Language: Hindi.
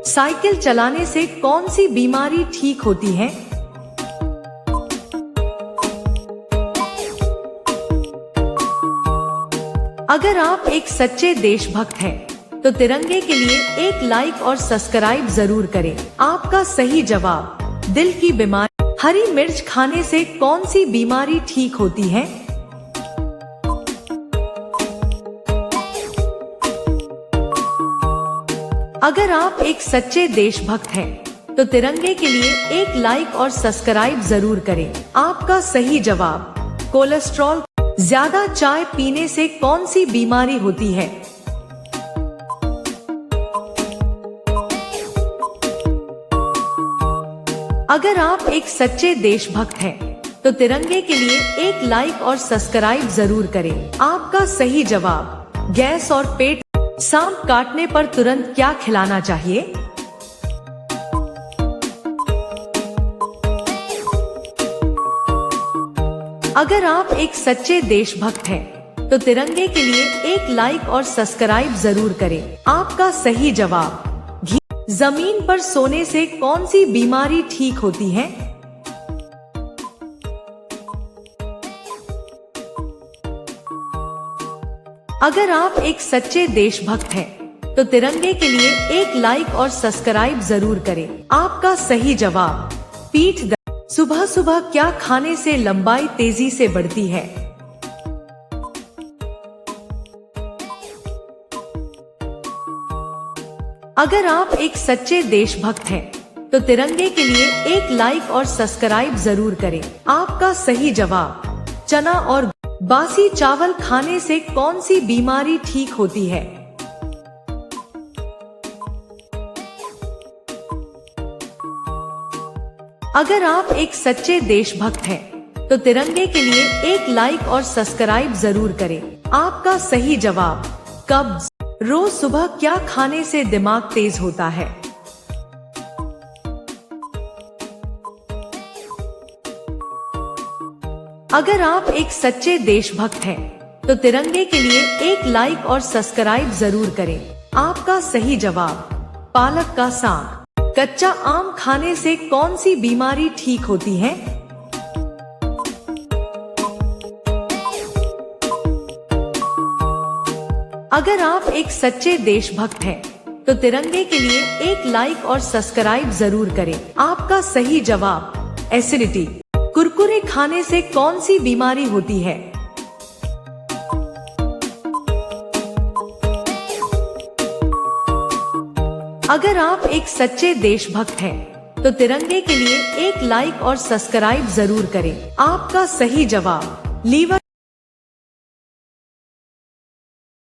साइकिल चलाने से कौन सी बीमारी ठीक होती है? अगर आप एक सच्चे देशभक्त हैं, तो तिरंगे के लिए एक लाइक और सब्सक्राइब जरूर करें। आपका सही जवाब दिल की बीमारी। हरी मिर्च खाने से कौन सी बीमारी ठीक होती है? अगर आप एक सच्चे देशभक्त हैं, तो तिरंगे के लिए एक लाइक और सब्सक्राइब जरूर करें। आपका सही जवाब कोलेस्ट्रॉल। ज्यादा चाय पीने से कौन सी बीमारी होती है? अगर आप एक सच्चे देशभक्त हैं, तो तिरंगे के लिए एक लाइक और सब्सक्राइब जरूर करें। आपका सही जवाब गैस और पेट। सांप काटने पर तुरंत क्या खिलाना चाहिए? अगर आप एक सच्चे देशभक्त हैं, तो तिरंगे के लिए एक लाइक और सब्सक्राइब जरूर करें। आपका सही जवाब घी। जमीन पर सोने से कौन सी बीमारी ठीक होती है? अगर आप एक सच्चे देशभक्त हैं, तो तिरंगे के लिए एक लाइक और सब्सक्राइब जरूर करें। आपका सही जवाब पीठ दर्द। सुबह सुबह क्या खाने से लंबाई तेजी से बढ़ती है? अगर आप एक सच्चे देशभक्त हैं, तो तिरंगे के लिए एक लाइक और सब्सक्राइब जरूर करें। आपका सही जवाब चना और बासी चावल खाने से कौन सी बीमारी ठीक होती है? अगर आप एक सच्चे देशभक्त हैं, तो तिरंगे के लिए एक लाइक और सब्सक्राइब जरूर करें। आपका सही जवाब कब्ज। रोज सुबह क्या खाने से दिमाग तेज होता है? अगर आप एक सच्चे देशभक्त हैं, तो तिरंगे के लिए एक लाइक और सब्सक्राइब जरूर करें। आपका सही जवाब पालक का साग। कच्चा आम खाने से कौन सी बीमारी ठीक होती है? अगर आप एक सच्चे देशभक्त हैं, तो तिरंगे के लिए एक लाइक और सब्सक्राइब जरूर करें। आपका सही जवाब एसिडिटी। कुरकुरे खाने से कौन सी बीमारी होती है? अगर आप एक सच्चे देशभक्त हैं, तो तिरंगे के लिए एक लाइक और सब्सक्राइब जरूर करें। आपका सही जवाब लीवर।